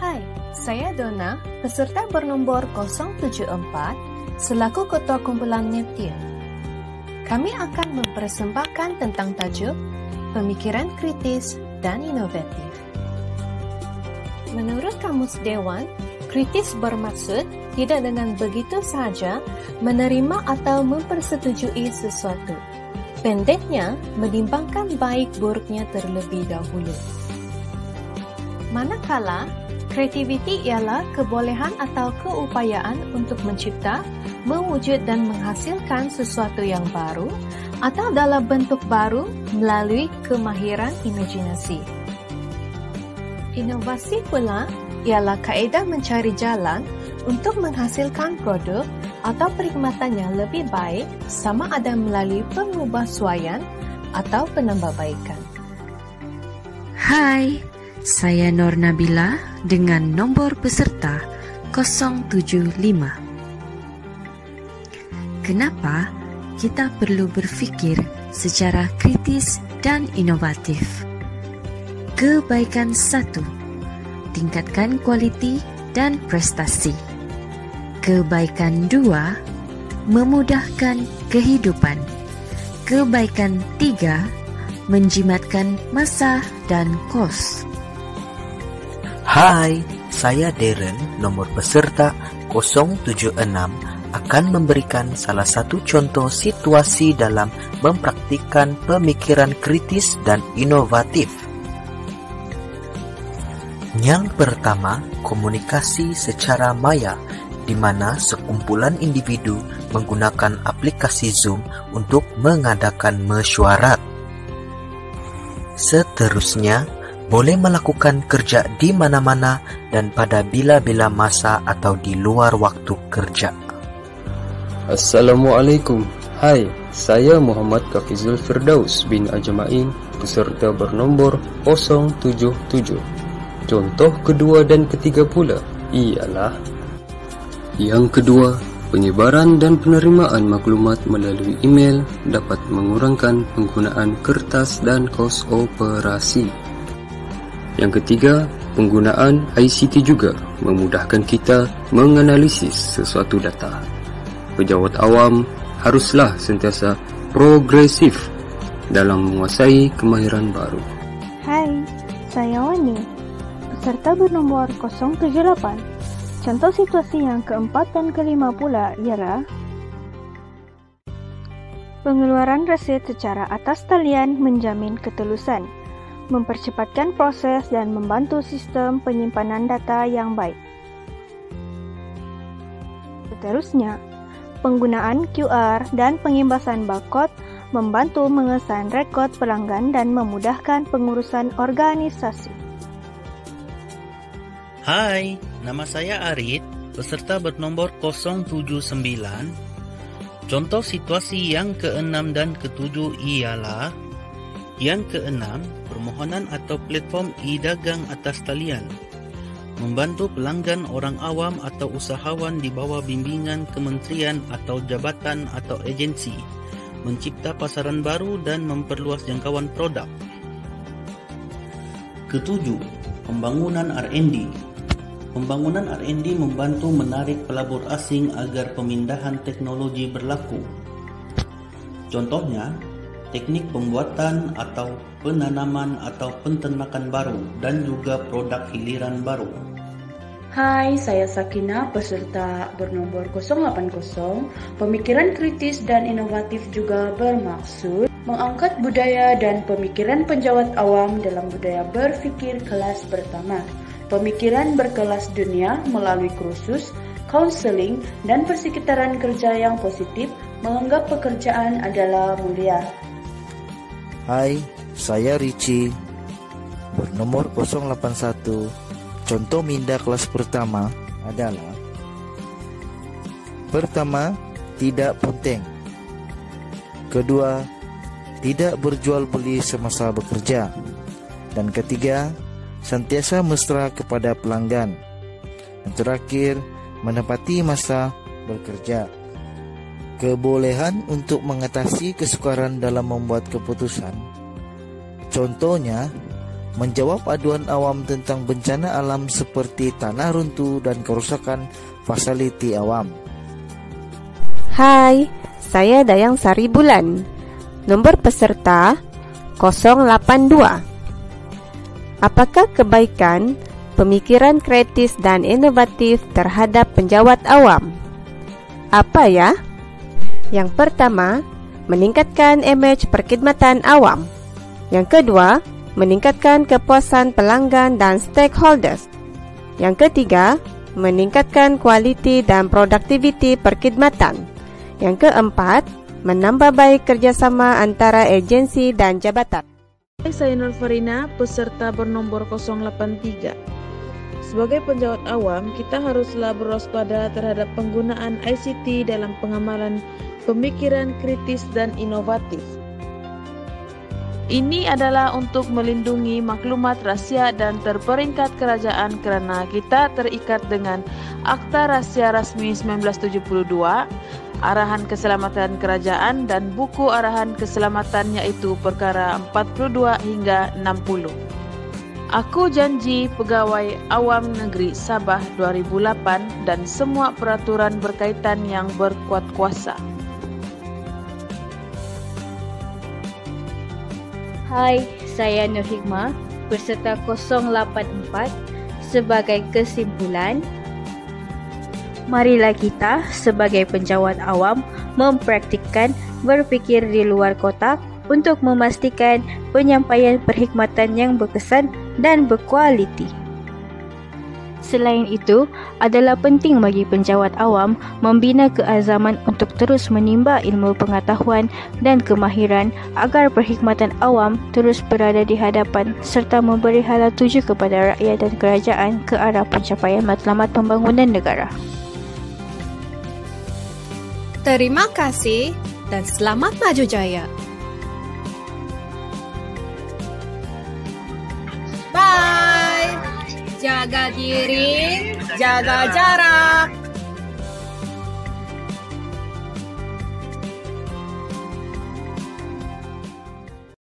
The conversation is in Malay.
Hai, saya Donna, peserta bernombor 074, selaku Ketua Kumpulan Neptune. Kami akan mempersembahkan tentang tajuk Pemikiran Kritis dan Inovatif. Menurut Kamus Dewan, kritis bermaksud tidak dengan begitu sahaja menerima atau mempersetujui sesuatu. Pendeknya, menimbangkan baik buruknya terlebih dahulu. Manakala, kreativiti ialah kebolehan atau keupayaan untuk mencipta, mewujud dan menghasilkan sesuatu yang baru atau dalam bentuk baru melalui kemahiran imajinasi. Inovasi pula ialah kaedah mencari jalan untuk menghasilkan produk atau perkhidmatan yang lebih baik sama ada melalui pengubahsuaian atau penambahbaikan. Hai, saya Nur Nabila dengan nombor peserta 075. Kenapa kita perlu berfikir secara kritis dan inovatif? Kebaikan 1. Tingkatkan kualiti dan prestasi. Kebaikan 2. Memudahkan kehidupan. Kebaikan 3. Menjimatkan masa dan kos. Hai, saya Darren, nomor peserta 076, akan memberikan salah satu contoh situasi dalam mempraktikkan pemikiran kritis dan inovatif. Yang pertama, komunikasi secara maya, di mana sekumpulan individu menggunakan aplikasi Zoom untuk mengadakan mesyuarat. Seterusnya, boleh melakukan kerja di mana-mana dan pada bila-bila masa atau di luar waktu kerja. Assalamualaikum. Hai, saya Muhammad Kafizul Firdaus bin Ajma'in, peserta bernombor 077. Contoh kedua dan ketiga pula ialah: yang kedua, penyebaran dan penerimaan maklumat melalui email dapat mengurangkan penggunaan kertas dan kos operasi. Yang ketiga, penggunaan ICT juga memudahkan kita menganalisis sesuatu data. Pejabat awam haruslah sentiasa progresif dalam menguasai kemahiran baru. Hai, saya Wani, peserta bernombor 078. Contoh situasi yang keempat dan kelima pula ialah pengeluaran resit secara atas talian menjamin ketulusan, mempercepatkan proses dan membantu sistem penyimpanan data yang baik. Seterusnya, penggunaan QR dan pengimbasan barcode membantu mengesan rekod pelanggan dan memudahkan pengurusan organisasi. Hai, nama saya Arid, peserta bernombor 079. Contoh situasi yang ke-6 dan ke-7 ialah: yang ke-6, permohonan atau platform e-dagang atas talian, membantu pelanggan orang awam atau usahawan di bawah bimbingan kementerian atau jabatan atau agensi, mencipta pasaran baru dan memperluas jangkauan produk. Ketujuh, pembangunan R&D. Pembangunan R&D membantu menarik pelabur asing agar pemindahan teknologi berlaku. Contohnya, teknik pembuatan atau penanaman atau penternakan baru dan juga produk hiliran baru. Hai, saya Sakina, peserta bernombor 080. Pemikiran kritis dan inovatif juga bermaksud mengangkat budaya dan pemikiran penjawat awam dalam budaya berfikir kelas pertama. Pemikiran berkelas dunia melalui kursus, counseling, dan persekitaran kerja yang positif menganggap pekerjaan adalah mulia. Hai, saya Richie, bernomor 081. Contoh minda kelas pertama adalah: pertama, tidak punteng. Kedua, tidak berjual beli semasa bekerja. Dan ketiga, sentiasa mesra kepada pelanggan. Dan terakhir, menepati masa bekerja. Kebolehan untuk mengatasi kesukaran dalam membuat keputusan. Contohnya, menjawab aduan awam tentang bencana alam seperti tanah runtuh dan kerusakan fasiliti awam. Hai, saya Dayang Sari Bulan. Nomor peserta 082. Apakah kebaikan pemikiran kritis dan inovatif terhadap penjawat awam? Apa ya? Yang pertama, meningkatkan imej perkhidmatan awam. Yang kedua, meningkatkan kepuasan pelanggan dan stakeholders. Yang ketiga, meningkatkan kualiti dan produktiviti perkhidmatan. Yang keempat, menambah baik kerjasama antara agensi dan jabatan. Saya Nur Farina, peserta bernomor 083. Sebagai penjawat awam, kita haruslah berwaspada terhadap penggunaan ICT dalam pengamalan pemikiran kritis dan inovatif. Ini adalah untuk melindungi maklumat rahasia dan terperingkat kerajaan kerana kita terikat dengan Akta Rahsia Rasmi 1972, Arahan Keselamatan Kerajaan dan Buku Arahan Keselamatan iaitu Perkara 42 hingga 60. Aku janji Pegawai Awam Negeri Sabah 2008 dan semua peraturan berkaitan yang berkuat kuasa. Hai, saya Nur Hikmah, peserta 084. Sebagai kesimpulan, marilah kita sebagai penjawat awam mempraktikkan berfikir di luar kotak untuk memastikan penyampaian perkhidmatan yang berkesan dan berkualiti. Selain itu, adalah penting bagi penjawat awam membina keazaman untuk terus menimba ilmu pengetahuan dan kemahiran agar perkhidmatan awam terus berada di hadapan serta memberi hala tuju kepada rakyat dan kerajaan ke arah pencapaian matlamat pembangunan negara. Terima kasih dan selamat maju jaya. Bye. Jaga diri, jaga jarak.